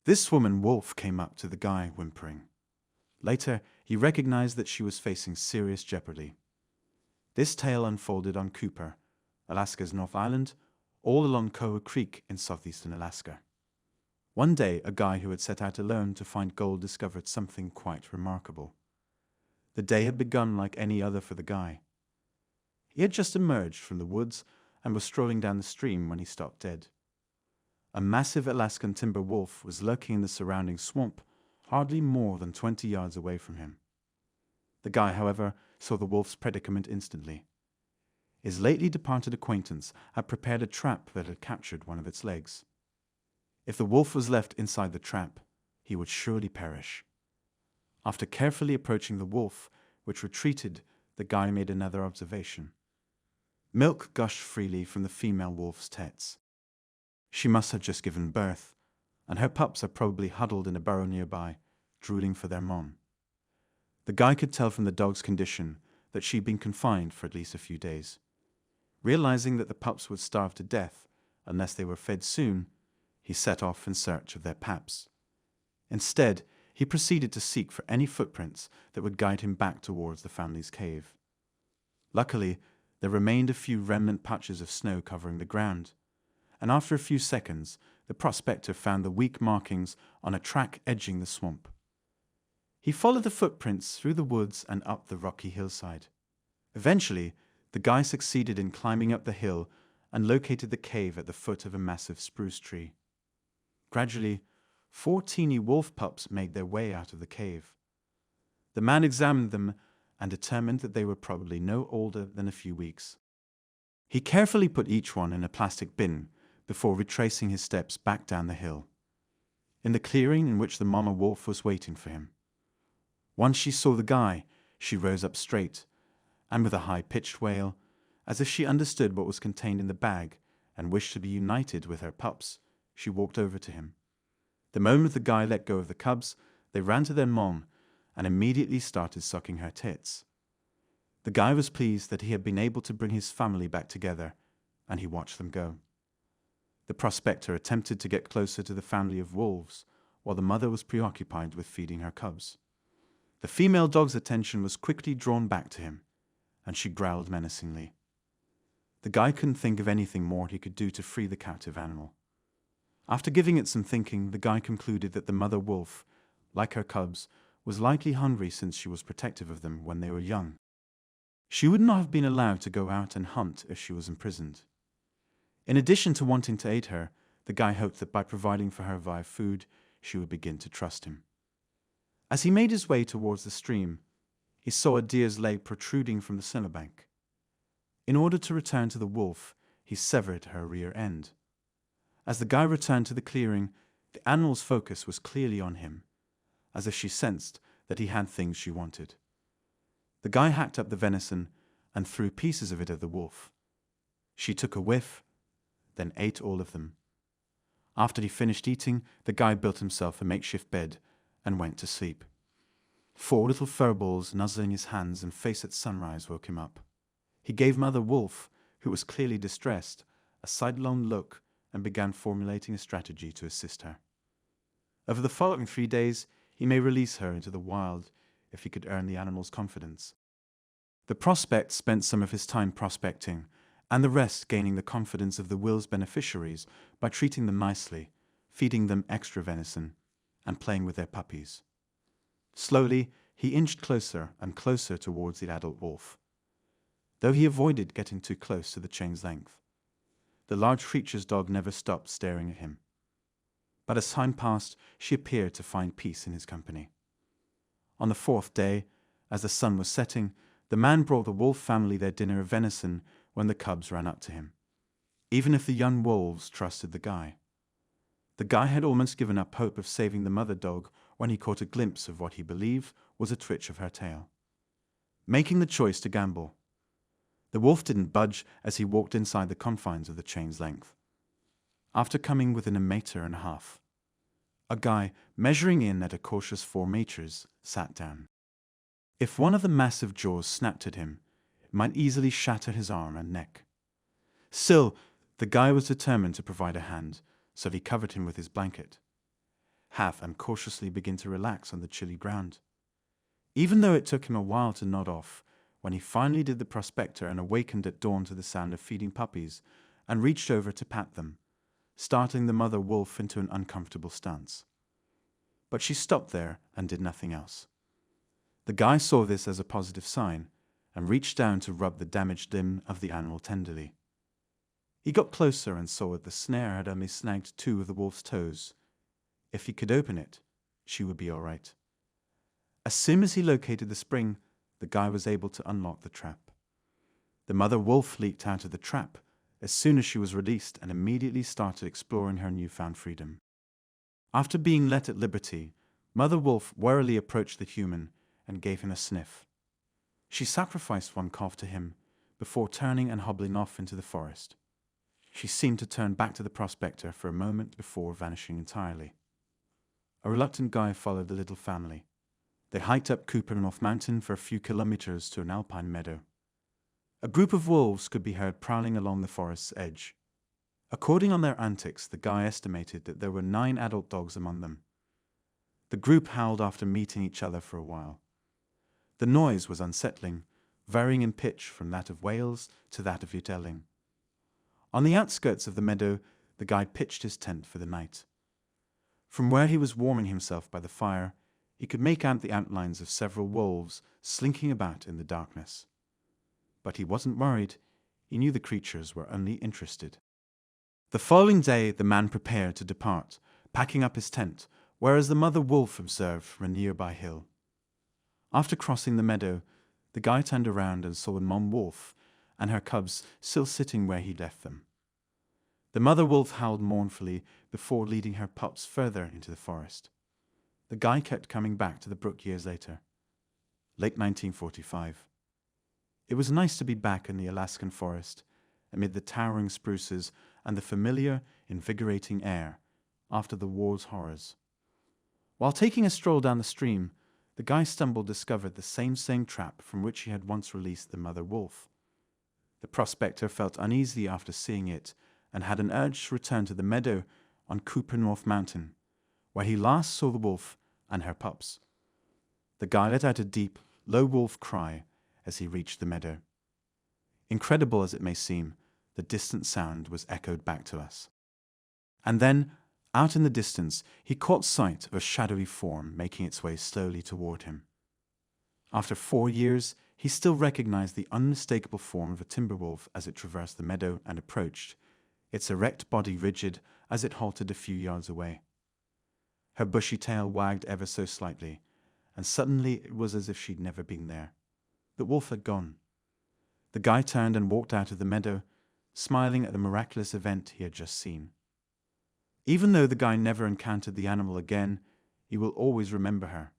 This woman wolf came up to the guy, whimpering. Later, he recognized that she was facing serious jeopardy. This tale unfolded on Cooper, Alaska's North Island, all along Koa Creek in southeastern Alaska. One day, a guy who had set out alone to find gold discovered something quite remarkable. The day had begun like any other for the guy. He had just emerged from the woods and was strolling down the stream when he stopped dead. A massive Alaskan timber wolf was lurking in the surrounding swamp, hardly more than 20 yards away from him. The guy, however, saw the wolf's predicament instantly. His lately departed acquaintance had prepared a trap that had captured one of its legs. If the wolf was left inside the trap, he would surely perish. After carefully approaching the wolf, which retreated, the guy made another observation. Milk gushed freely from the female wolf's tets. She must have just given birth, and her pups are probably huddled in a burrow nearby, drooling for their mom. The guy could tell from the dog's condition that she'd been confined for at least a few days. Realizing that the pups would starve to death unless they were fed soon, he set off in search of their paps. Instead, he proceeded to seek for any footprints that would guide him back towards the family's cave. Luckily, there remained a few remnant patches of snow covering the ground, and after a few seconds, the prospector found the weak markings on a track edging the swamp. He followed the footprints through the woods and up the rocky hillside. Eventually, the guy succeeded in climbing up the hill and located the cave at the foot of a massive spruce tree. Gradually, 4 teeny wolf pups made their way out of the cave. The man examined them and determined that they were probably no older than a few weeks. He carefully put each one in a plastic bin before retracing his steps back down the hill. In the clearing in which the mama wolf was waiting for him. Once she saw the guy, she rose up straight, and with a high-pitched wail, as if she understood what was contained in the bag and wished to be united with her pups, she walked over to him. The moment the guy let go of the cubs, they ran to their mom and immediately started sucking her tits. The guy was pleased that he had been able to bring his family back together, and he watched them go. The prospector attempted to get closer to the family of wolves, while the mother was preoccupied with feeding her cubs. The female dog's attention was quickly drawn back to him, and she growled menacingly. The guy couldn't think of anything more he could do to free the captive animal. After giving it some thinking, the guy concluded that the mother wolf, like her cubs, was likely hungry since she was protective of them when they were young. She would not have been allowed to go out and hunt if she was imprisoned. In addition to wanting to aid her, the guy hoped that by providing for her via food, she would begin to trust him. As he made his way towards the stream, he saw a deer's leg protruding from the snowbank. In order to return to the wolf, he severed her rear end. As the guy returned to the clearing, the animal's focus was clearly on him, as if she sensed that he had things she wanted. The guy hacked up the venison and threw pieces of it at the wolf. She took a whiff, then ate all of them. After he finished eating, the guy built himself a makeshift bed and went to sleep. 4 little furballs nuzzling his hands and face at sunrise woke him up. He gave Mother Wolf, who was clearly distressed, a sidelong look and began formulating a strategy to assist her. Over the following 3 days, he may release her into the wild if he could earn the animal's confidence. The prospect spent some of his time prospecting, and the rest gaining the confidence of the will's beneficiaries by treating them nicely, feeding them extra venison, and playing with their puppies. Slowly, he inched closer and closer towards the adult wolf, though he avoided getting too close to the chain's length. The large creature's dog never stopped staring at him. But as time passed, she appeared to find peace in his company. On the 4th day, as the sun was setting, the man brought the wolf family their dinner of venison when the cubs ran up to him, even if the young wolves trusted the guy. The guy had almost given up hope of saving the mother dog when he caught a glimpse of what he believed was a twitch of her tail. Making the choice to gamble, the wolf didn't budge as he walked inside the confines of the chain's length. After coming within 1.5 meters, a guy measuring in at a cautious 4 meters sat down. If one of the massive jaws snapped at him, it might easily shatter his arm and neck. Still, the guy was determined to provide a hand, so he covered him with his blanket. half and cautiously begin to relax on the chilly ground. Even though it took him a while to nod off, when he finally did, the prospector and awakened at dawn to the sound of feeding puppies and reached over to pat them, startling the mother wolf into an uncomfortable stance. But she stopped there and did nothing else. The guy saw this as a positive sign and reached down to rub the damaged limb of the animal tenderly. He got closer and saw that the snare had only snagged 2 of the wolf's toes. If he could open it, she would be all right. As soon as he located the spring, the guy was able to unlock the trap. The mother wolf leaped out of the trap as soon as she was released and immediately started exploring her newfound freedom. After being let at liberty, Mother Wolf warily approached the human and gave him a sniff. She sacrificed one calf to him before turning and hobbling off into the forest. She seemed to turn back to the prospector for a moment before vanishing entirely. A reluctant guy followed the little family. They hiked up Cooper North Mountain for a few kilometers to an alpine meadow. A group of wolves could be heard prowling along the forest's edge. According on their antics, the guy estimated that there were 9 adult dogs among them. The group howled after meeting each other for a while. The noise was unsettling, varying in pitch from that of wails to that of yelling. On the outskirts of the meadow, the guide pitched his tent for the night. From where he was warming himself by the fire, he could make out the outlines of several wolves slinking about in the darkness. But he wasn't worried. He knew the creatures were only interested. The following day, the man prepared to depart, packing up his tent, whereas the mother wolf observed from a nearby hill. After crossing the meadow, the guy turned around and saw a mom wolf and her cubs still sitting where he left them. The mother wolf howled mournfully before leading her pups further into the forest. The guy kept coming back to the brook years later. Late 1945. It was nice to be back in the Alaskan forest, amid the towering spruces and the familiar, invigorating air after the war's horrors. While taking a stroll down the stream, the guy discovered the same trap from which he had once released the mother wolf. The prospector felt uneasy after seeing it and had an urge to return to the meadow on Cooper North Mountain, where he last saw the wolf and her pups. The guy let out a deep, low wolf cry as he reached the meadow. Incredible as it may seem, the distant sound was echoed back to us. And then, out in the distance, he caught sight of a shadowy form making its way slowly toward him. After 4 years, he still recognized the unmistakable form of a timber wolf as it traversed the meadow and approached, its erect body rigid as it halted a few yards away. Her bushy tail wagged ever so slightly, and suddenly it was as if she'd never been there. The wolf had gone. The guy turned and walked out of the meadow, smiling at the miraculous event he had just seen. Even though the guy never encountered the animal again, he will always remember her.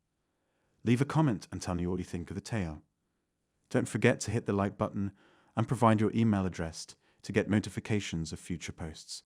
Leave a comment and tell me what you think of the tale. Don't forget to hit the like button and provide your email address to get notifications of future posts.